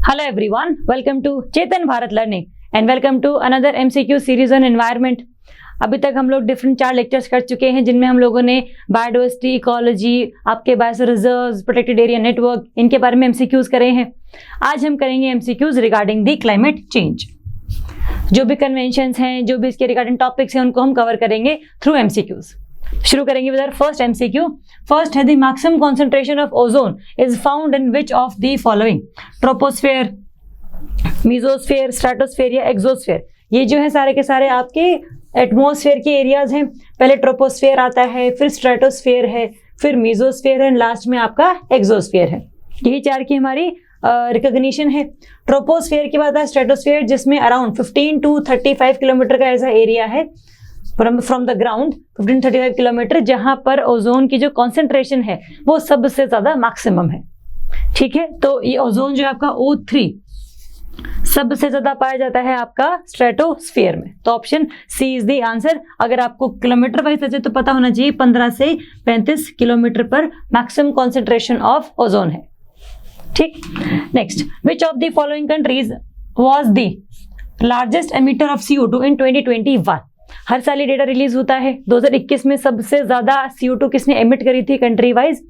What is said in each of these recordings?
Hello everyone, welcome to Chetan Bharat learning and welcome to another MCQ series on environment. अभी तक हम लोग different 4 lectures कर चुके हैं जिनमें हम लोगों ने बायोडाइवर्सिटी, इकोलॉजी, आपके biosphere reserves, protected area network, इनके बारे में MCQs करे हैं। आज हम करेंगे MCQs regarding the climate change. जो भी कन्वेंशंस हैं, जो भी इसके रिगार्डिंग टॉपिक्स हैं, उनको हम कवर करेंगे थ्रू MCQs। शुरू करेंगे with our first MCQ। First है the maximum concentration of ozone is found in which of the following? Troposphere, mesosphere, stratosphere या एक्सोस्फेयर। ये जो है सारे के सारे आपके एटमॉस्फेयर के एरियाज हैं। पहले ट्रोपोस्फेयर आता है, फिर स्ट्रेटोस्फेयर है, फिर मीजोस्फेयर है एंड लास्ट में आपका एक्सोस्फेयर है। यही 4 की हमारी रिकॉग्निशन है। ट्रोपोस्फेयर के बाद स्ट्रेटोस्फेयर, जिसमें अराउंड 15 to 35 किलोमीटर का ऐसा एरिया है फ्रॉम द ग्राउंड, 15-35 किलोमीटर, जहां पर ओजोन की जो कॉन्सेंट्रेशन है वो सबसे ज्यादा मैक्सिमम है। ठीक है, तो ये ओजोन जो है आपका O3 सबसे ज्यादा पाया जाता है आपका स्ट्रेटोस्फेयर में। तो option C is the answer. अगर आपको किलोमीटर वाइज चाहिए तो पता होना चाहिए 15 से 35 किलोमीटर पर मैक्सिमम कॉन्सेंट्रेशन ऑफ ओजोन है। ठीक, next, which of the following countries was the largest emitter of CO2 इन 2021? हर साल ये डेटा रिलीज होता है। 2021 में सबसे ज्यादा CO2 किसने एमिट करी थी कंट्री वाइज?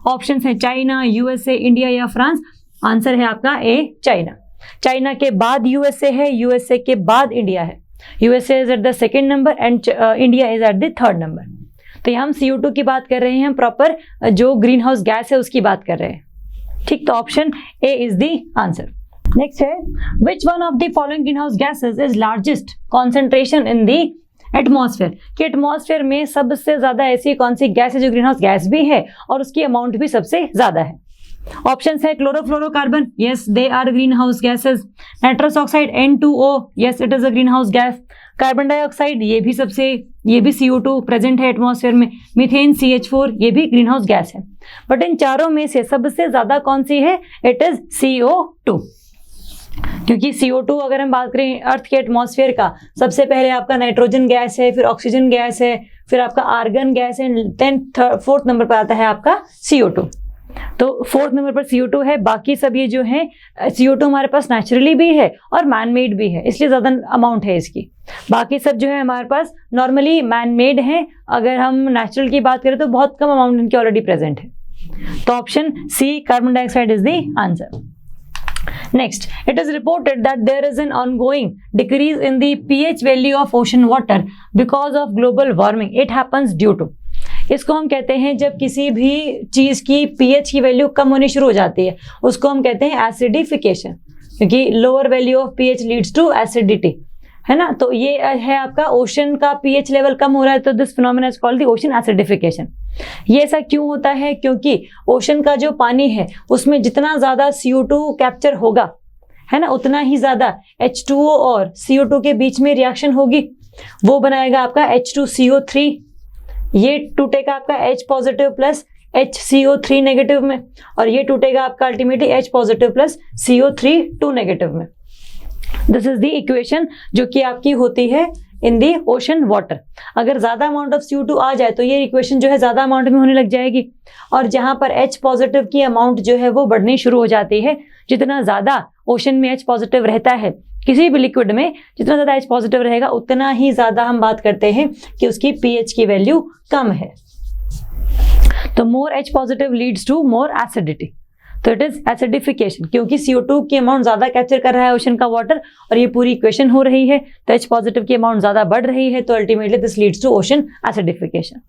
ऑप्शन है चाइना, USA, इंडिया या फ्रांस। आंसर है आपका ए, चाइना। चाइना के बाद USA है, USA के बाद इंडिया है। USA is at the second number and India is at the third number. तो यहाँ हम CO2 की बात कर रहे हैं, हम प्रॉपर जो ग्रीन हाउस गैस है उसकी बात कर रहे हैं। ठीक, तो option A is the answer. Next है, which one of the following green house gases is largest concentration in the atmosphere? कि एटमॉस्फेयर में सबसे ज्यादा ऐसी कौन सी गैस है जो ग्रीन हाउस गैस भी है और उसकी अमाउंट भी सबसे ज्यादा है? ऑप्शंस है chlorofluorocarbon, yes they are green house gases. Nitrous oxide N2O, yes it is a green house gas. Carbon dioxide, ये भी CO2 प्रेजेंट है एटमॉस्फेयर में। मीथेन CH4, ये भी ग्रीन हाउस गैस है। बट इन चारों में से सबसे ज्यादा कौन सी है? It is CO2। क्योंकि CO2 अगर हम बात करें अर्थ के एटमॉस्फेयर का, सबसे पहले आपका नाइट्रोजन गैस है, फिर ऑक्सीजन गैस है, फिर आपका आर्गन गैस है, देन 4th नंबर पर आता है आपका CO2। तो 4th नंबर पर CO2 है। बाकी सब ये जो है CO2 हमारे पास नेचुरली भी है और मैन मेड भी है, इसलिए ज्यादा अमाउंट है इसकी। बाकी सब जो है हमारे पास नॉर्मली मैन मेड है। अगर हम नेचुरल की बात करें तो बहुत कम अमाउंट इनकी ऑलरेडी प्रेजेंट है। तो option C, carbon dioxide is the answer. Next, it is reported that there is an ongoing decrease in the pH value of ocean water because of global warming. It happens due to, इसको हम कहते हैं जब किसी भी चीज की pH की वैल्यू कम होनी शुरू हो जाती है, उसको हम कहते हैं एसिडिफिकेशन। क्योंकि lower value of pH leads to acidity, है ना। तो ये है आपका ओशन का pH लेवल कम हो रहा है, तो this phenomena is called the ocean acidification. ये ऐसा क्यों होता है? क्योंकि ओशन का जो पानी है उसमें जितना ज्यादा CO2 कैप्चर होगा, है ना, उतना ही ज्यादा H2O और CO2 के बीच में रिएक्शन होगी। वो बनाएगा आपका H2CO3। ये टूटेगा आपका H positive plus HCO3 negative में, और ये टूटेगा आपका ultimately H positive plus CO3 2 negative में। दिस इज द इक्वेशन जो कि आपकी होती है इन दी ओशन वाटर। अगर ज्यादा अमाउंट ऑफ CO2 आ जाए तो ये इक्वेशन जो है ज्यादा अमाउंट में होने लग जाएगी, और जहां पर H पॉजिटिव की अमाउंट जो है वो बढ़नी शुरू हो जाती है। जितना ज्यादा ओशन में H पॉजिटिव रहता है, किसी भी लिक्विड में जितना ज्यादा H पॉजिटिव रहेगा उतना ही ज्यादा हम बात करते हैं कि उसकी pH की वैल्यू कम है। तो more H positive leads to more acidity, तो इट इज एसिडिफिकेशन। क्योंकि CO2 की अमाउंट ज्यादा कैप्चर कर रहा है ओशन का वाटर, और ये पूरी इक्वेशन हो रही है, तो H पॉजिटिव की अमाउंट ज्यादा बढ़ रही है, तो ultimately this leads to ocean acidification.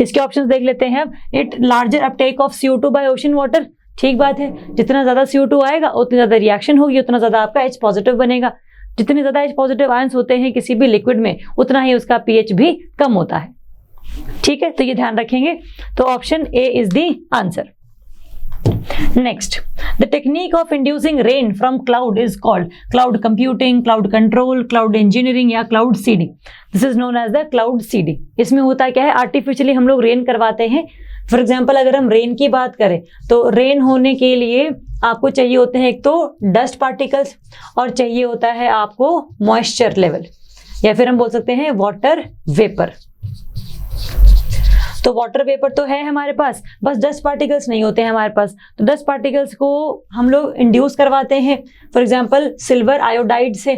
इसके ऑप्शंस देख लेते हैं अब। It larger uptake of CO2 by ocean water, ठीक बात है। जितना ज्यादा CO2 आएगा उतनी ज्यादा रिएक्शन होगी, उतना ज्यादा आपका H पॉजिटिव बनेगा। जितने ज्यादा H पॉजिटिव आयंस होते हैं किसी भी लिक्विड में, उतना ही उसका pH भी कम होता है। ठीक है, तो ये ध्यान रखेंगे। तो option A is the answer. Next, the technique of inducing rain from cloud is called cloud computing, cloud control, cloud engineering या cloud seeding. This is known as the cloud seeding. इसमें होता क्या है, आर्टिफिशियली हम लोग rain करवाते हैं। For example अगर हम रेन की बात करें तो रेन होने के लिए आपको चाहिए होते हैं एक तो डस्ट पार्टिकल्स, और चाहिए होता है आपको मॉइस्चर लेवल, या फिर हम बोल सकते हैं वाटर वेपर। तो वाटर वेपर तो है हमारे पास, बस डस्ट पार्टिकल्स नहीं होते हैं हमारे पास। तो डस्ट पार्टिकल्स को हम लोग इंड्यूस करवाते हैं, फॉर एग्जांपल सिल्वर आयोडाइड से।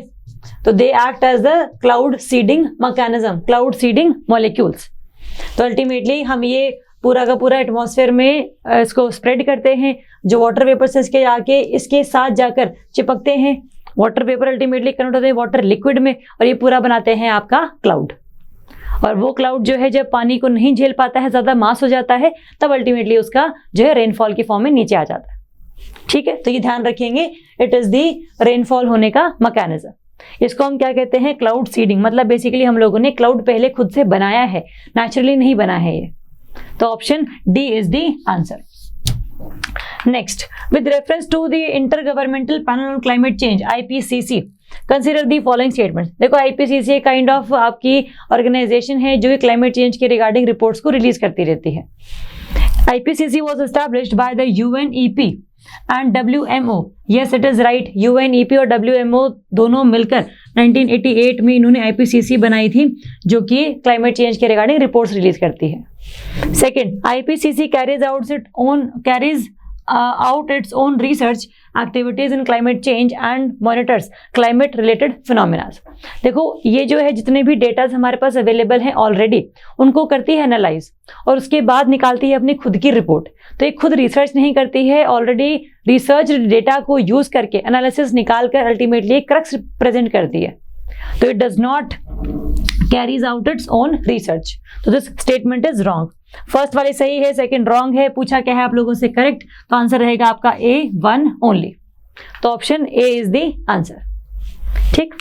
तो they act as the cloud seeding mechanism, cloud seeding molecules. तो अल्टीमेटली हम ये पूरा का पूरा एटमॉस्फेयर में इसको स्प्रेड करते हैं, जो वाटर वेपर से इसके आके इसके साथ जाकर चिपकते हैं। वाटर वेपर अल्टीमेटली कन्वर्ट होते हैं वाटर लिक्विड में, और ये पूरा बनाते हैं आपका क्लाउड। और वो क्लाउड जो है जब पानी को नहीं झेल पाता है, ज्यादा मास हो जाता है, तब अल्टीमेटली उसका जो है रेनफॉल की फॉर्म में नीचे आ जाता है। ठीक है, तो ये ध्यान रखेंगे, इट इज दी रेनफॉल होने का मैकेनिज्म। इसको हम क्या कहते हैं, क्लाउड सीडिंग। मतलब बेसिकली हम लोगों ने क्लाउड पहले खुद से बनाया है, नेचुरली नहीं बना है ये। तो option D is the answer. Next, with reference to the intergovernmental panel on climate change IPCC, consider the following statement. देखो IPCC एक काइंड ऑफ आपकी ऑर्गेनाइजेशन है जो क्लाइमेट चेंज के रिगार्डिंग रिपोर्ट्स को रिलीज करती रहती है। IPCC was established by the UNEP and WMO। Yes, it is right, UNEP और WMO दोनों मिलकर 1988 में इन्होंने IPCC बनाई थी, जो कि क्लाइमेट चेंज के रिगार्डिंग रिपोर्ट्स रिलीज करती है। Second, IPCC carries out its own research activities in climate change and monitors climate related phenomena। देखो ये जो है जितने भी डेटाज हमारे पास अवेलेबल हैं ऑलरेडी, उनको करती है एनालाइज और उसके बाद निकालती है अपनी खुद की रिपोर्ट। तो ये खुद रिसर्च नहीं करती है, ऑलरेडी रिसर्च डेटा को यूज करके एनालिसिस निकाल कर अल्टीमेटली क्रक्स प्रेजेंट करती है। तो it does not carries out its own research. तो this statement is wrong. First वाली सही है, सेकंड रॉन्ग है। पूछा क्या है आप लोगों से करेक्ट, तो आंसर रहेगा आपका A1 ओनली। तो option A is the answer. ठीक,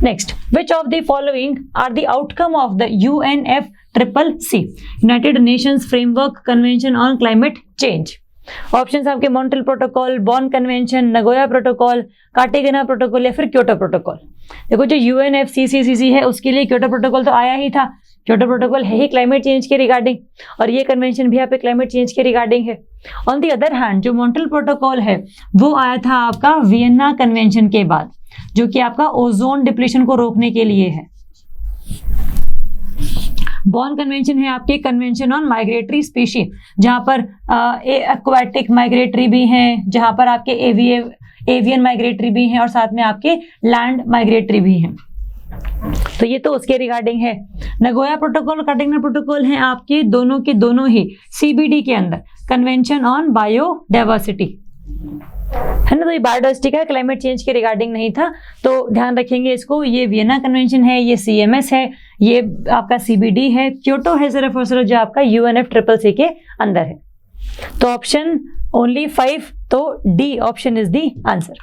next, which of the following are the outcome of the UNFCCC, United Nations Framework Convention on climate Change. Options आपके Montreal Protocol, Bonn Convention, Nagoya Protocol, Cartagena Protocol या फिर Kyoto protocol. देखो जो UNFCCC है उसके लिए Kyoto protocol तो आया ही था। क्योटो प्रोटोकॉल है ही क्लाइमेट चेंज के रिगार्डिंग, और ये कन्वेंशन भी आपके क्लाइमेट चेंज के रिगार्डिंग है। ऑन दी अदर हैंड जो मॉन्ट्रियल प्रोटोकॉल है वो आया था आपका वियना कन्वेंशन के बाद, जो कि आपका ओजोन डिप्लीशन को रोकने के लिए है। बॉन कन्वेंशन है आपके कन्वेंशन ऑन माइग्रेटरी स्पीशी, जहां पर एक्वाटिक माइग्रेटरी भी हैं, जहां पर आपके एवियन माइग्रेटरी भी हैं, और साथ में आपके लैंड माइग्रेटरी भी हैं। तो ये तो उसके रिगार्डिंग है। नगोया प्रोटोकॉल और कार्टेगेना प्रोटोकॉल हैं आपके दोनों के दोनों ही CBD के अंदर, कन्वेंशन ऑन बायोडाइवर्सिटी, है ना। तो ये बायोडाइवर्सिटी का क्लाइमेट चेंज के रिगार्डिंग नहीं था, तो ध्यान रखेंगे इसको। ये वियना कन्वेंशन है, ये CMS है, ये आपका CBD है, क्योटो है सिर्फ और सिर्फ जो आपका UNFCCC के अंदर है। तो ऑप्शन ओनली 5, तो D option is the answer.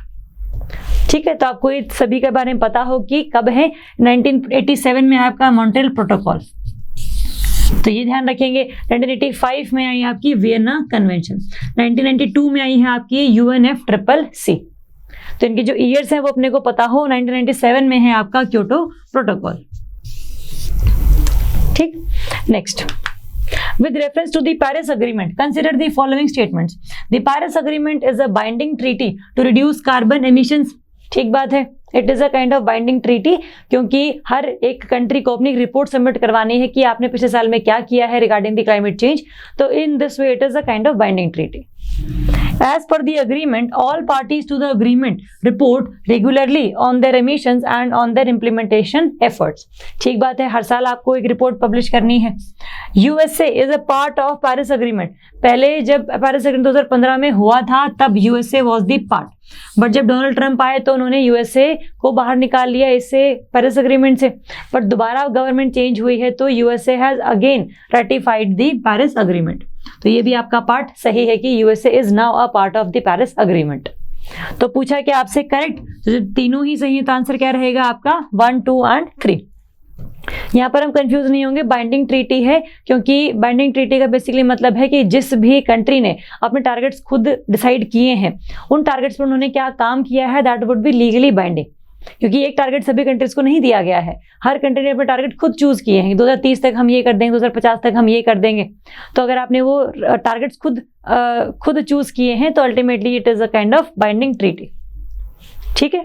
ठीक है, तो आपको ये सभी के बारे में पता हो कि कब है 1987 में आपका मॉन्ट्रियल प्रोटोकॉल, तो ये ध्यान रखेंगे। 1985 में आई आपकी वियना कन्वेंशन, 1992 में आई है आपकी UNFCCC। तो इनके जो ईयर्स हैं वो अपने को पता हो। 1997 में है आपका क्योटो प्रोटोकॉल। ठीक, next, with reference to the Paris Agreement, consider the following statements. The Paris Agreement is a binding treaty to reduce carbon emissions. ठीक बात है, it is a kind of binding treaty, क्योंकि हर एक country को अपनी report submit करवानी है कि आपने पिछले साल में क्या किया है रिगार्डिंग द क्लाइमेट चेंज। तो in this way it is a kind of binding treaty. As per the agreement, all parties to the agreement report regularly on their emissions and on their implementation efforts. ठीक बात है, हर साल आपको एक report publish करनी है। USA is a part of Paris Agreement. पहले जब Paris Agreement 2015 में हुआ था तब USA was the part, but जब डोनाल्ड ट्रंप आए तो उन्होंने USA को बाहर निकाल लिया इससे Paris Agreement से। बट दोबारा गवर्नमेंट चेंज हुई है तो USA has again ratified the Paris Agreement. तो ये भी आपका पार्ट सही है कि USA is now a part of the Paris agreement. तो पूछा क्या आपसे करेक्ट, तो तीनों ही सही है, तो आंसर क्या रहेगा आपका 1, 2 एंड 3। यहाँ पर हम कंफ्यूज नहीं होंगे, बाइंडिंग ट्रीटी है, क्योंकि बाइंडिंग ट्रीटी का बेसिकली मतलब है कि जिस भी कंट्री ने अपने टारगेट्स खुद डिसाइड किए हैं, उन टारगेट्स पर उन्होंने क्या काम किया है, that would be legally binding. क्योंकि एक टारगेट सभी कंट्रीज को नहीं दिया गया है, हर कंट्री ने अपने टारगेट खुद चूज किए हैं। 2030 तक हम ये कर देंगे, 2050 तक हम ये कर देंगे। तो अगर आपने वो टारगेट्स खुद चूज किए हैं तो ultimately it is a kind of binding treaty. ठीक है।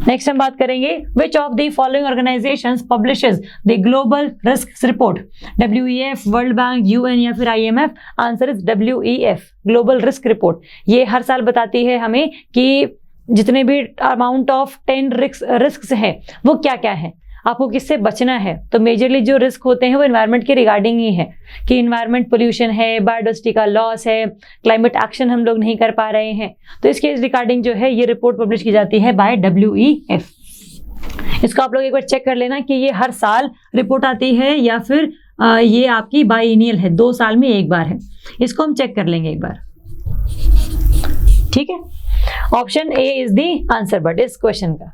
नेक्स्ट हम बात करेंगे विच of the following organisations publishes the global risk report, WEF, world bank, UN या फिर IMF। Answer is WEF, global risk report. ये हर साल बताती है हमें कि जितने भी अमाउंट ऑफ 10 रिस्क हैं वो क्या क्या है, आपको किससे बचना है। तो मेजरली जो रिस्क होते हैं वो एनवायरनमेंट के रिगार्डिंग ही है कि एनवायरनमेंट पोल्यूशन है, बायोडाइवर्सिटी का लॉस है, क्लाइमेट एक्शन हम लोग नहीं कर पा रहे हैं। तो इसके रिगार्डिंग जो है ये रिपोर्ट पब्लिश की जाती है बाय WEF। इसको आप लोग एक बार चेक कर लेना कि ये हर साल रिपोर्ट आती है या फिर ये आपकी बाइनियल है, 2 साल में एक बार है। इसको हम चेक कर लेंगे एक बार, ठीक है। Option A is the answer but इस क्वेश्चन का।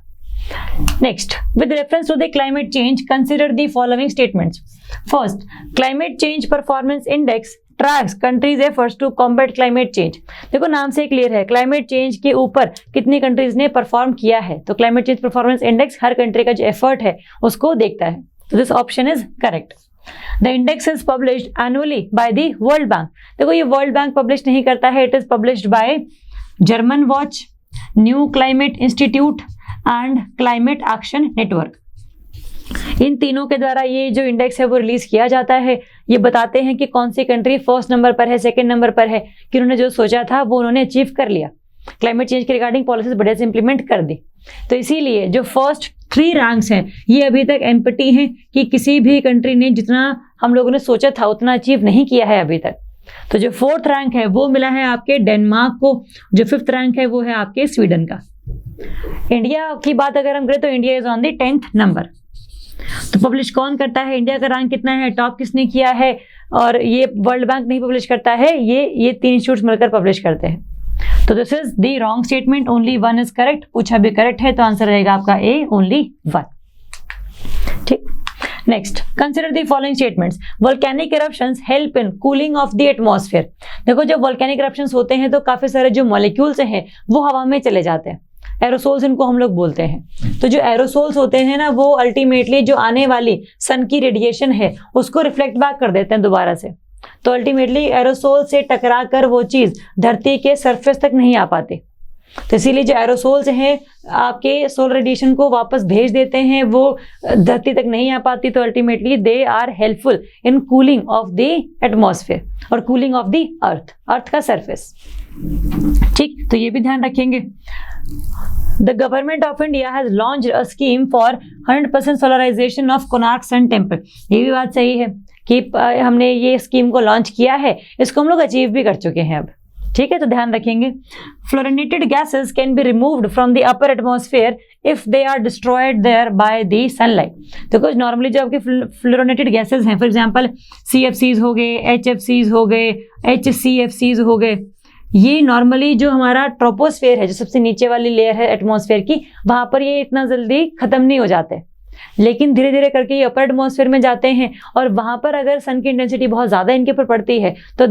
Next, with reference to the climate change, consider the following statements. First, climate change performance index tracks countries' efforts to combat climate change. देखो नाम से क्लियर है, climate change के ऊपर कितनी countries ने परफॉर्म किया है। तो क्लाइमेट चेंज परफॉर्मेंस इंडेक्स हर कंट्री का जो एफर्ट है उसको देखता है। तो this option is correct. The index is published annually by the World Bank. देखो ये वर्ल्ड बैंक पब्लिश नहीं करता है, it is published by German Watch, New Climate Institute and Climate Action Network. इन तीनों के द्वारा ये जो इंडेक्स है वो रिलीज किया जाता है। ये बताते हैं कि कौन सी कंट्री फर्स्ट नंबर पर है, सेकंड नंबर पर है, कि उन्होंने जो सोचा था वो उन्होंने अचीव कर लिया, क्लाइमेट चेंज के रिगार्डिंग पॉलिसीज बढ़िया से इंप्लीमेंट कर दी। तो इसीलिए जो फर्स्ट 3 रैंक्स हैं ये अभी तक एम्प्टी हैं कि किसी भी कंट्री ने जितना हम लोगों ने सोचा था उतना अचीव नहीं किया है अभी तक। तो जो 4th रैंक है वो मिला है आपके डेनमार्क को, जो 5th रैंक है वो है आपके स्वीडन का। इंडिया की बात अगर हम करें तो India is on the 10th number. तो पब्लिश कौन करता है, इंडिया का रैंक कितना है, टॉप किसने किया है, और ये वर्ल्ड बैंक नहीं पब्लिश करता है, ये 3 इंस्टीट्यूट्स मिलकर पब्लिश करते हैं। तो this is the wrong statement, only 1 is correct. पूछा भी करेक्ट है तो आंसर रहेगा आपका ए, ओनली 1। ठीक। Next, consider the following statements. Volcanic eruptions help in cooling of the atmosphere. देखो जब वोल्केनिक इरप्शंस होते हैं तो काफी सारे जो मॉलिक्यूल्स हैं वो हवा में चले जाते हैं, एरोसोल्स इनको हम लोग बोलते हैं। तो जो एरोसोल्स होते हैं ना वो अल्टीमेटली जो आने वाली सन की रेडिएशन है उसको रिफ्लेक्ट बैक कर देते हैं दोबारा से। तो अल्टीमेटली एरोसोल से टकरा कर वो चीज धरती के सरफेस तक नहीं आ पाती। तो इसीलिए जो एरोसोल्स हैं आपके सोलर रेडिएशन को वापस भेज देते हैं, वो धरती तक नहीं आ पाती। तो ultimately they are helpful in cooling of the atmosphere और कूलिंग ऑफ द अर्थ का सरफेस। ठीक, तो ये भी ध्यान रखेंगे। The government of India has launched a scheme for 100% solarization of Konark Sun Temple. ये भी बात सही है कि हमने ये स्कीम को लॉन्च किया है, इसको हम लोग अचीव भी कर चुके हैं अब। ठीक है, तो ध्यान रखेंगे। Fluorinated gases can be removed from the upper atmosphere if they are destroyed there by the sunlight. तो कुछ नॉर्मली जो आपके फ्लोरिनेटेड गैसेस हैं, फॉर एग्जांपल CFCs हो गए, HFCs हो गए, HCFCs हो गए, ये नॉर्मली जो हमारा ट्रोपोस्फेयर है, जो सबसे नीचे वाली लेयर है एटमॉस्फेयर की, वहां पर ये इतना जल्दी खत्म नहीं हो जाते, लेकिन धीरे धीरे करके ये अपर एटमॉस्फेयर में जाते हैं और वहां पर अगर सन की इंटेंसिटी बहुत ज्यादा इनके ऊपर पड़ती है तो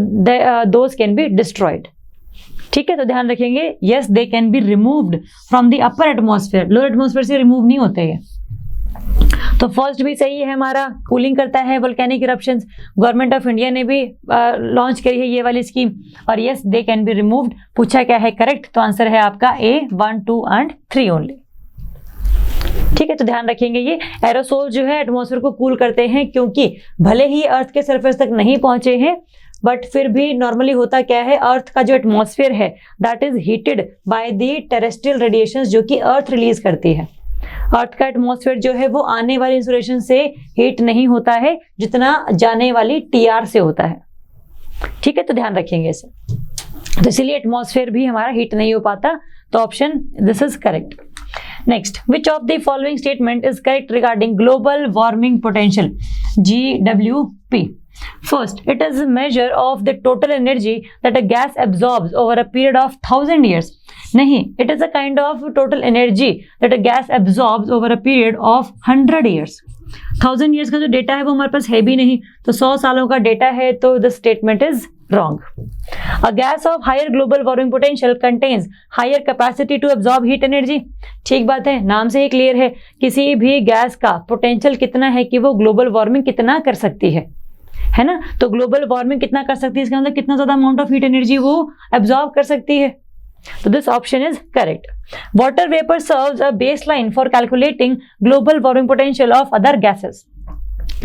दोज कैन बी डिस्ट्रॉयड। ठीक है, तो ध्यान रखेंगे, yes they can be removed from the upper atmosphere, lower atmosphere से रिमूव नहीं होते हैं। तो फर्स्ट भी सही है हमारा, कूलिंग करता है volcanic eruptions. Government of India ने भी लॉन्च करी है ये वाली स्कीम, और yes they can be removed. पूछा क्या है करेक्ट, तो आंसर है आपका ए, 1, 2 एंड 3 ओनली। ठीक है, तो ध्यान रखेंगे ये एरोसोल जो है एटमॉस्फेयर को कूल करते हैं, क्योंकि भले ही अर्थ के सरफेस तक नहीं पहुंचे हैं बट फिर भी नॉर्मली होता क्या है, अर्थ का जो एटमॉस्फेयर है that is heated by the terrestrial radiations जो कि अर्थ रिलीज करती है। अर्थ का एटमॉस्फेयर जो है वो आने वाली इंसुलेशन से हीट नहीं होता है जितना जाने वाली TR से होता है। ठीक है, तो ध्यान रखेंगे इसे। तो इसीलिए एटमॉस्फेयर भी हमारा हीट नहीं हो पाता। तो option this is correct. Next, which of the following statement is correct regarding global warming potential, GWP? First, it is a measure of the total energy that a gas absorbs over a period of 1000 years. नहीं, it is a kind of total energy that a gas absorbs over a period of 100 years. 1000 years का जो data है वो हमारे पास है भी नहीं, तो 100 सालों का डेटा है, तो the statement is wrong. A gas of higher global warming potential contains higher capacity to absorb heat energy. ठीक बात है, नाम से ही क्लियर है, किसी भी गैस का पोटेंशियल कितना है कि वो ग्लोबल वार्मिंग कितना कर सकती है ना। तो ग्लोबल वार्मिंग कितना कर सकती है, इसका मतलब कितना ज्यादा अमाउंट ऑफ हीट एनर्जी वो एब्जॉर्ब कर सकती है। तो this option is correct. Water vapour serves a baseline for calculating global warming potential of other gases.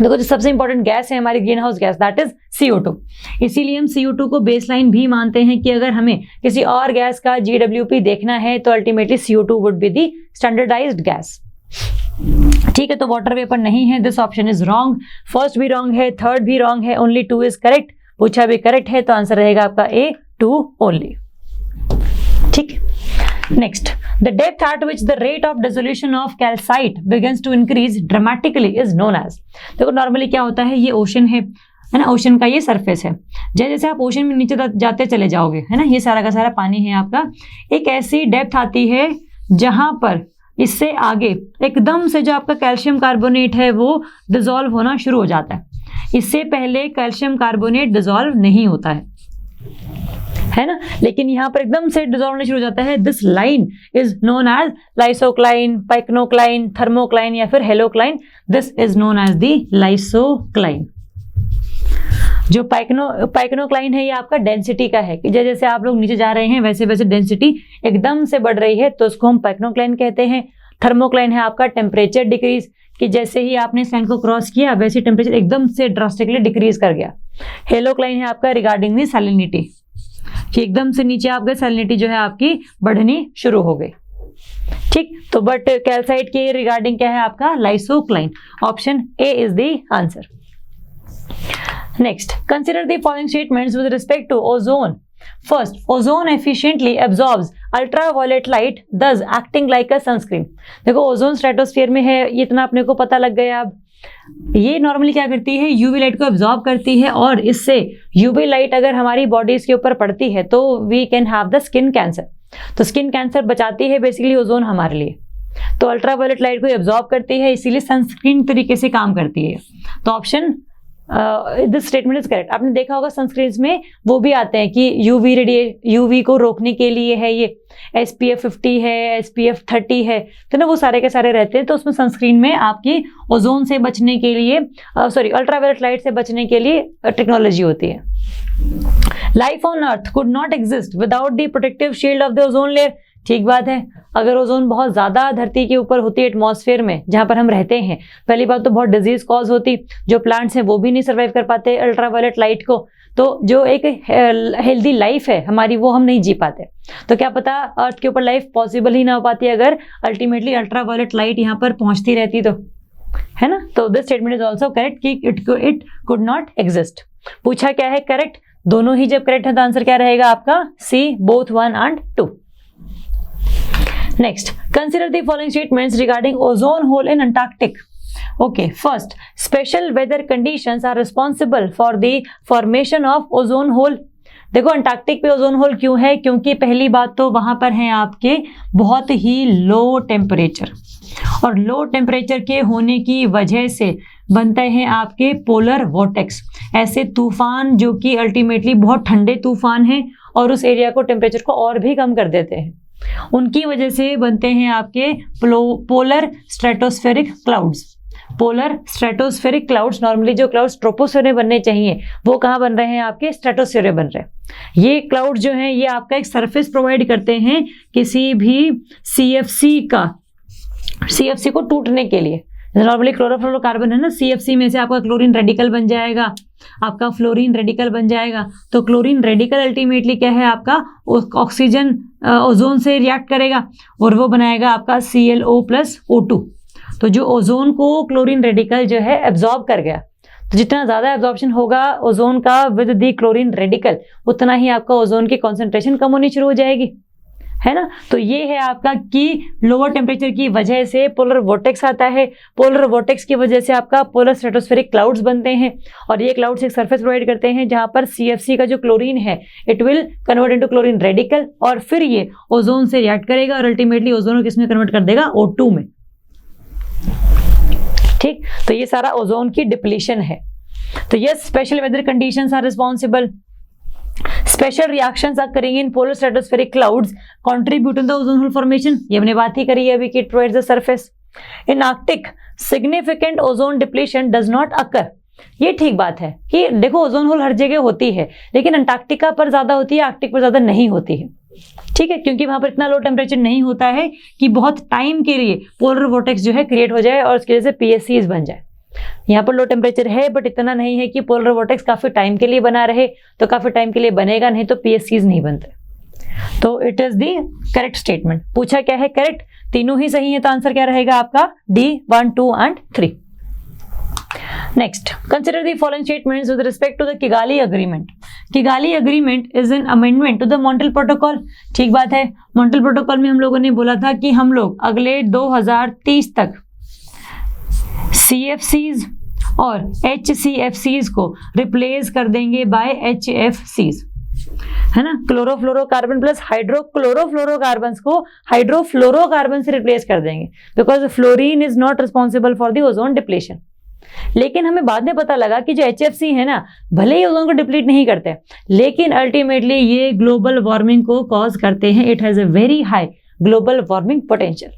देखो जो सबसे इंपॉर्टेंट गैस है हमारी green house gas, that is CO2. इसीलिए हम CO2 को बेसलाइन भी मानते हैं कि अगर हमें किसी और गैस का GWP देखना है तो ultimately CO2 would be the standardised gas. ठीक है, तो वाटर वेपर नहीं है, this option is wrong. First भी रॉन्ग है, थर्ड भी रॉन्ग है, ओनली 2 इज करेक्ट. पूछा भी करेक्ट है तो आंसर रहेगा आपका A2 ओनली. ठीक. Next, the depth at which the rate of dissolution of calcite begins to increase dramatically is known as. देखो नॉर्मली क्या होता है, ये ओशन है ना, ओशन का ये सरफेस है. जैसे जैसे आप ओशन में नीचे जाते चले जाओगे है ना, ये सारा का सारा पानी है आपका, एक ऐसी डेप्थ आती है जहां पर इससे आगे एकदम से जो आपका कैल्शियम कार्बोनेट है वो डिसॉल्व होना शुरू हो जाता है. इससे पहले कैल्शियम कार्बोनेट डिसॉल्व नहीं होता है ना, लेकिन यहाँ पर एकदम से डिसॉल्व होना शुरू हो जाता है. This line is known as lysocline, pycnocline, thermocline या फिर halocline. This is known as the lysocline. जो पाइक्नोक्लाइन है ये आपका डेंसिटी का है कि जैसे जैसे आप लोग नीचे जा रहे हैं वैसे वैसे डेंसिटी एकदम से बढ़ रही है तो उसको हम पाइक्नोक्लाइन कहते हैं. थर्मोक्लाइन है आपका टेम्परेचर डिक्रीज, कि जैसे ही आपने इस लाइन को क्रॉस किया वैसे टेम्परेचर एकदम से ड्रास्टिकली डिक्रीज कर गया. हेलोक्लाइन है आपका रिगार्डिंग दी सैलिनिटी, कि एकदम से नीचे आप गए, सैलिनिटी जो है आपकी बढ़नी शुरू हो गई. ठीक, तो बट कैल्साइट के रिगार्डिंग क्या है आपका lysocline. Option A is the answer. Next, consider the following statements with respect to ozone. First, ozone efficiently absorbs ultraviolet light thus acting like a sunscreen. देखो ओजोन स्ट्रेटोस्फीयर में है, ये इतना अपने को पता लग गया. अब ये नॉर्मली क्या करती है, यूवी लाइट को एब्जॉर्ब करती है और इससे यूवी लाइट अगर हमारी बॉडीज के ऊपर पड़ती है तो we can have the skin cancer. तो स्किन कैंसर बचाती है बेसिकली ओजोन हमारे लिए. तो अल्ट्रावायलेट लाइट को एब्जॉर्ब करती है, इसीलिए सनस्क्रीन तरीके से काम करती है. तो option this statement is correct. आपने देखा होगा सनस्क्रीन में वो भी आते हैं कि यूवी को रोकने के लिए है, ये SPF 50 है, SPF 30 है, तो ना वो सारे के सारे रहते हैं. तो उसमें सनस्क्रीन में आपकी ओजोन से बचने के लिए अल्ट्रावायलेट लाइट से बचने के लिए टेक्नोलॉजी होती है. Life on earth could not exist without the protective shield of the ozone layer. ठीक बात है, अगर ओजोन बहुत ज्यादा धरती के ऊपर होती है एटमॉस्फेयर में जहां पर हम रहते हैं, पहली बात तो बहुत डिजीज कॉज होती, जो प्लांट्स हैं वो भी नहीं सर्वाइव कर पाते अल्ट्रावायलेट लाइट को. तो जो एक हेल्दी लाइफ है हमारी वो हम नहीं जी पाते. तो क्या पता अर्थ के ऊपर लाइफ पॉसिबल ही ना हो पाती अगर अल्टीमेटली अल्ट्रावायलेट लाइट यहाँ पर पहुंचती रहती तो, है ना. तो this statement is also correct कि इट कुड नॉट एग्जिस्ट. पूछा क्या है करेक्ट, दोनों ही जब करेक्ट है तो आंसर क्या रहेगा आपका C, both 1 and 2. Next, consider the following statements regarding ozone hole in Antarctic. Okay, first, special weather conditions are responsible for the formation of ozone hole. देखो अंटार्कटिक पे ओजोन होल क्यों है, क्योंकि पहली बात तो वहां पर है आपके बहुत ही लो टेम्परेचर, और लो टेम्परेचर के होने की वजह से बनते हैं आपके पोलर वॉर्टेक्स, ऐसे तूफान जो कि अल्टीमेटली बहुत ठंडे तूफान हैं और उस एरिया को टेम्परेचर को और भी कम कर देते हैं. उनकी वजह से बनते हैं आपके polar stratospheric clouds. Polar stratospheric clouds, normally जो क्लाउड्स ट्रोपोस्फेयर में बनने चाहिए वो कहाँ बन रहे हैं आपके स्ट्रेटोस्फेयर में बन रहे हैं. ये क्लाउड जो हैं ये आपका एक सरफेस प्रोवाइड करते हैं किसी भी CFC को टूटने के लिए. नॉर्मली क्लोरोफ्लोरोकार्बन है ना, CFC में से आपका क्लोरीन रेडिकल बन जाएगा, आपका फ्लोरीन रेडिकल बन जाएगा. तो क्लोरीन रेडिकल अल्टीमेटली क्या है आपका ऑक्सीजन ओजोन से रिएक्ट करेगा और वो बनाएगा आपका ClO+O2. तो जो ओजोन को क्लोरीन रेडिकल जो है एब्जॉर्ब कर गया, तो जितना ज्यादा एब्जॉर्प्शन होगा ओजोन का विद दी क्लोरीन रेडिकल उतना ही आपका ओजोन की कॉन्सेंट्रेशन कम होनी शुरू हो जाएगी, है ना. तो ये है आपका कि लोअर टेम्परेचर की वजह से पोलर वॉर्टेक्स आता है, पोलर वॉर्टेक्स की वजह से आपका पोलर स्ट्रेटोस्फेरिक क्लाउड्स बनते हैं और ये क्लाउड्स एक सरफेस प्रोवाइड करते हैं जहां पर CFC का जो क्लोरीन है it will convert into chlorine radical और फिर ये ओजोन से रिएक्ट करेगा और अल्टीमेटली ओजोन को किसमें कन्वर्ट कर देगा, O2 में. ठीक, तो ये सारा ओजोन की डिप्लीशन है. तो ये special weather conditions are responsible. Special reactions occurring in polar stratospheric clouds contribute to the ozone hole formation. ये हमने बात ही करी है अभी कि it provides the surface. In Arctic, significant ozone depletion does not occur. ये ठीक बात है कि देखो ओजोन होल हर जगह होती है लेकिन अंटार्कटिका पर ज्यादा होती है, आर्कटिक पर ज्यादा नहीं होती है. ठीक है, क्योंकि वहां पर इतना लो टेम्परेचर नहीं होता है कि बहुत टाइम के लिए पोलर वोर्टेक्स जो है क्रिएट हो जाए और उसकी वजह से पीएससीज बन जाए। यहाँ पर लो टेम्परेचर है बट इतना नहीं है कि पोलर वोर्टेक्स काफी टाइम के लिए बना रहे, तो काफी टाइम के लिए बनेगा नहीं तो पीएससीज नहीं बनते। तो it is the correct statement. पूछा क्या है? करेक्ट। तीनों ही सही है, तो आंसर क्या रहेगा आपका? D, 1, 2 and 3। Next, consider the following statements with respect to the Kigali Agreement. Kigali Agreement is an amendment to the Montreal Protocol. ठीक बात है, मॉन्ट्रियल प्रोटोकॉल में हम लोगों ने बोला था कि हम लोग अगले 2030 तक CFCs और HCFCs को रिप्लेस कर देंगे बाय HFCs, है ना। क्लोरोफ्लोरोकार्बन प्लस हाइड्रोक्लोरोफ्लोरोकार्बन को हाइड्रोफ्लोरोकार्बन से रिप्लेस कर देंगे, because fluorine is not responsible for the ozone depletion. लेकिन हमें बाद में पता लगा कि जो HFC है ना, भले ही ओजोन को डिप्लीट नहीं करते, लेकिन अल्टीमेटली ये ग्लोबल वार्मिंग को कॉज करते हैं। It has a very high global warming potential.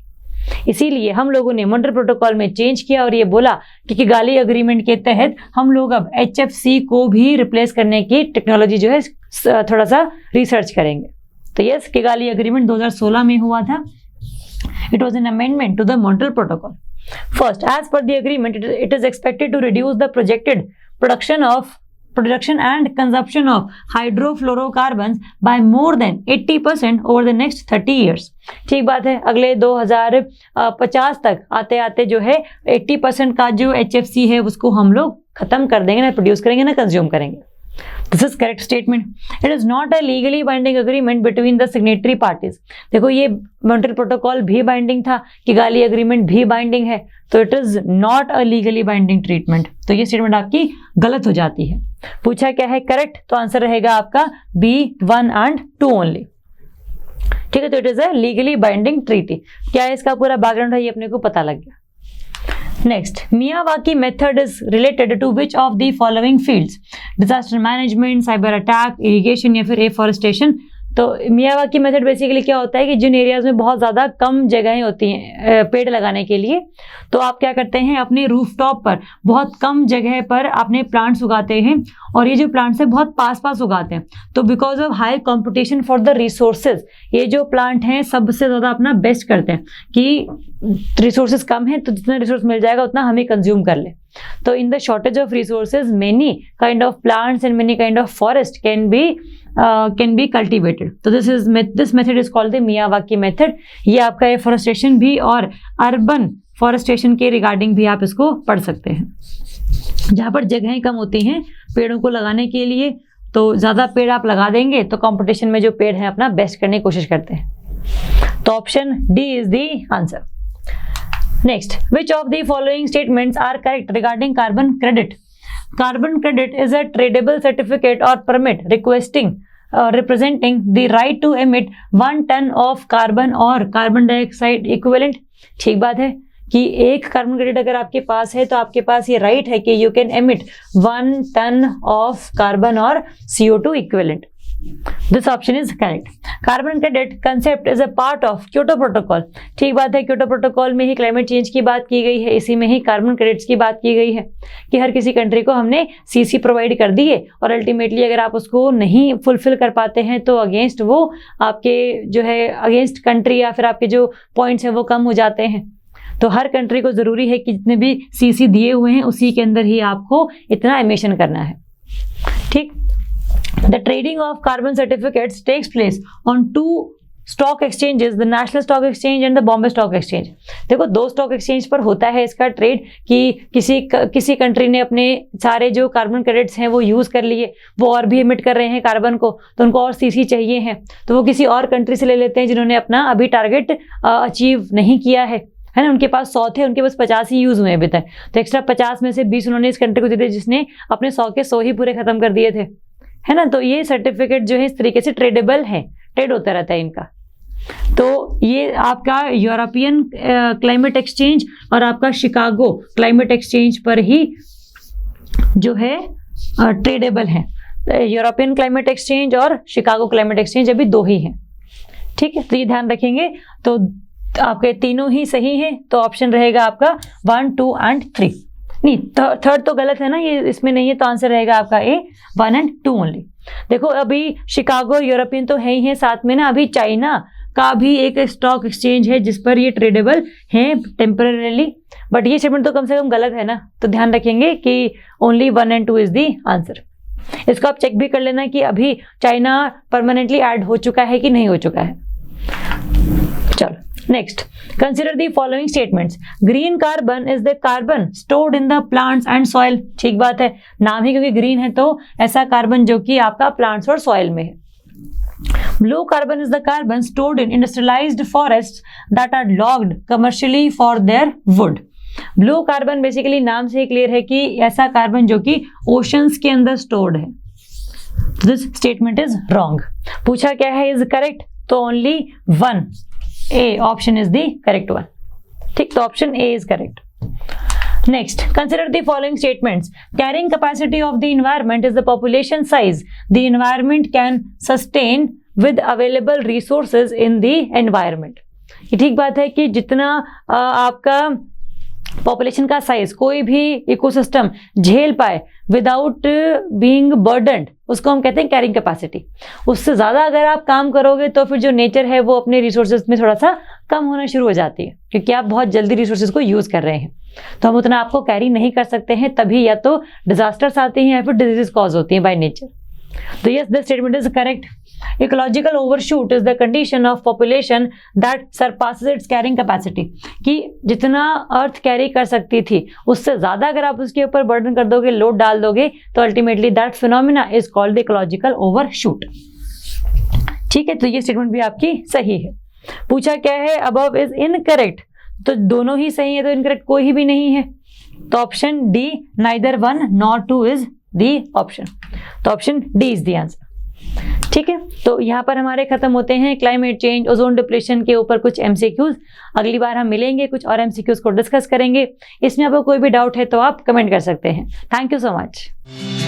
इसीलिए हम लोगों ने मॉन्ट्रियल प्रोटोकॉल में चेंज किया और ये बोला कि किगाली अग्रीमेंट के तहत हम लोग अब HFC को भी रिप्लेस करने की टेक्नोलॉजी जो है थोड़ा सा रिसर्च करेंगे। तो यस, किगाली अग्रीमेंट 2016 में हुआ था। It was an amendment to the Montreal protocol. First, as per the agreement, it is expected to reduce the projected production and consumption of hydrofluorocarbons by more than 80% over the next 30 years. ठीक बात है, अगले 2050 तक आते आते जो है 80% का जो HFC है उसको हम लोग खत्म कर देंगे, ना प्रोड्यूस करेंगे ना कंज्यूम करेंगे। This is correct statement. It is not a legally binding agreement between the signatory parties. देखो, ये मॉन्ट्रियल प्रोटोकॉल भी बाइंडिंग था, किगाली अग्रीमेंट भी बाइंडिंग है, तो it is not a legally binding treatment. तो ये स्टेटमेंट आपकी गलत हो जाती है। पूछा क्या है? करेक्ट, तो आंसर रहेगा आपका बी, 1 एंड 2 ओनली। ठीक है, तो it is a legally binding treaty. क्या है इसका पूरा बैकग्राउंड है, ये अपने को पता लग गया। Next, Miyawaki method is related to which of the following fields? Disaster management, cyber attack, irrigation या फिर afforestation। तो मियावाकी मेथड बेसिकली क्या होता है कि जिन एरियाज में बहुत ज़्यादा कम जगहें होती हैं पेड़ लगाने के लिए, तो आप क्या करते हैं, अपने रूफटॉप पर बहुत कम जगह पर अपने प्लांट्स उगाते हैं, और ये जो प्लांट्स है बहुत पास पास उगाते हैं। तो because of high competition for the resources, ये जो प्लांट हैं सबसे ज़्यादा अपना बेस्ट करते हैं कि रिसोर्सेज कम है तो जितना रिसोर्स मिल जाएगा उतना हमें कंज्यूम कर ले। तो in the shortage of resources many kind of plants and many kind of forest can be cultivated. तो this method is called the Miyawaki method. ये आपका एफॉरेस्टेशन भी और अर्बन फॉरेस्टेशन के रिगार्डिंग भी आप इसको पढ़ सकते हैं। जहाँ पर जगहें कम होती हैं पेड़ों को लगाने के लिए, तो ज़्यादा पेड़ आप लगा देंगे तो कंपटीशन में जो पेड़ हैं अपना बेस्ट करने की कोशिश करते हैं। तो option D is the answer. Next, which of the following statements are correct regarding carbon credit? Carbon credit is a tradable certificate or permit representing the right to emit 1 ton of carbon or carbon dioxide equivalent। ठीक बात है कि एक carbon credit अगर आपके पास है तो आपके पास ये राइट है कि you can emit 1 ton of carbon और CO2 equivalent. This option is correct. Carbon credit concept is a part of Kyoto Protocol। ठीक बात है, क्योटो प्रोटोकॉल में ही क्लाइमेट चेंज की बात की गई है, इसी में ही कार्बन क्रेडिट्स की बात की गई है कि हर किसी कंट्री को हमने CC प्रोवाइड कर दिए, और अल्टीमेटली अगर आप उसको नहीं फुलफिल कर पाते हैं तो अगेंस्ट वो आपके जो है अगेंस्ट कंट्री या फिर आपके जो पॉइंट्स हैं वो कम हो जाते हैं। तो हर कंट्री को ज़रूरी है कि जितने भी CC दिए हुए हैं उसी के अंदर ही आपको इतना एमिशन करना है। ठीक, The trading of carbon certificates takes place on 2 stock exchanges, the National Stock Exchange and the Bombay Stock Exchange। देखो, 2 स्टॉक एक्सचेंज पर होता है इसका ट्रेड कि किसी कंट्री ने अपने सारे जो कार्बन क्रेडिट्स हैं वो यूज़ कर लिए, वो और भी एमिट कर रहे हैं कार्बन को, तो उनको और CC चाहिए हैं, तो वो किसी और कंट्री से ले लेते हैं जिन्होंने अपना अभी टारगेट अचीव नहीं किया है ना। उनके पास 100 थे, उनके पास 50 ही यूज़ हुए अभी तक, तो एक्स्ट्रा 50 में से 20 उन्होंने इस कंट्री को दिए थे जिसने अपने 100 के 100 ही पूरे खत्म कर दिए थे, है ना। तो ये सर्टिफिकेट जो है इस तरीके से ट्रेडेबल है, ट्रेड होता रहता है इनका। तो ये आपका यूरोपियन क्लाइमेट एक्सचेंज और आपका शिकागो क्लाइमेट एक्सचेंज पर ही जो है ट्रेडेबल है। यूरोपियन क्लाइमेट एक्सचेंज और शिकागो क्लाइमेट एक्सचेंज अभी 2 ही हैं। ठीक है, तो ये ध्यान रखेंगे। तो आपके तीनों ही सही हैं, तो ऑप्शन रहेगा आपका 1, 2 एंड 3। नहीं, थर्ड तो गलत है ना, ये इसमें नहीं है, तो आंसर रहेगा आपका ए, 1 एंड 2 ओनली। देखो अभी शिकागो और यूरोपियन तो है ही है, साथ में ना अभी चाइना का भी एक स्टॉक एक्सचेंज है जिस पर ये ट्रेडेबल है टेम्पररीली, बट ये स्टेटमेंट तो कम से कम गलत है ना, तो ध्यान रखेंगे कि only 1 and 2 is the answer. इसको आप चेक भी कर लेना कि अभी चाइना परमानेंटली ऐड हो चुका है कि नहीं हो चुका है। चलो next, consider the following statements. Green carbon is the carbon stored in the plants and soil. ठीक बात है, नाम ही क्योंकि ग्रीन है तो ऐसा कार्बन जो कि आपका प्लांट्स और सॉइल में है। Blue carbon is the carbon stored in industrialized forests that are logged commercially for their wood. Blue carbon basically नाम से ही क्लियर है कि ऐसा कार्बन जो कि ओशंस के अंदर स्टोर्ड है। This statement is wrong. पूछा क्या है इज करेक्ट, तो only 1 A option is the correct one. ठीक, तो option A is correct. Next, consider the following statements. Carrying capacity of the environment is the population size the environment can sustain with available resources in the environment. ये ठीक बात है कि जितना आपका population का साइज कोई भी इकोसिस्टम झेल पाए विदाउट बीइंग बर्डन्ड, उसको हम कहते हैं कैरिंग कैपेसिटी। उससे ज़्यादा अगर आप काम करोगे तो फिर जो नेचर है वो अपने रिसोर्सेज में थोड़ा सा कम होना शुरू हो जाती है, क्योंकि आप बहुत जल्दी रिसोर्सेज को यूज़ कर रहे हैं, तो हम उतना आपको कैरी नहीं कर सकते हैं, तभी या तो डिजास्टर्स आते हैं या फिर डिजीज कॉज होती हैं बाय नेचर। तो yes, this statement is correct. Ecological overshoot is the condition of population that surpasses it's carrying capacity, कि जितना अर्थ कैरी कर सकती थी उससे ज़्यादा अगर आप उसके ऊपर बर्डन कर दोगे, लोड डाल दोगे, तो ultimately that phenomena is called the ecological overshoot. ठीक है, तो ये स्टेटमेंट भी आपकी सही है। पूछा क्या है, अबव इज इनकरेक्ट, तो दोनों ही सही है, तो इनकरेक्ट कोई भी नहीं है, तो option D neither 1 nor 2 is the option, तो option D is the answer. ठीक है, तो यहाँ पर हमारे खत्म होते हैं क्लाइमेट चेंज, ओजोन डिप्लेशन के ऊपर कुछ एमसीक्यूज। अगली बार हम मिलेंगे, कुछ और एमसीक्यूज को डिस्कस करेंगे। इसमें आपको कोई भी डाउट है तो आप कमेंट कर सकते हैं। Thank you so much.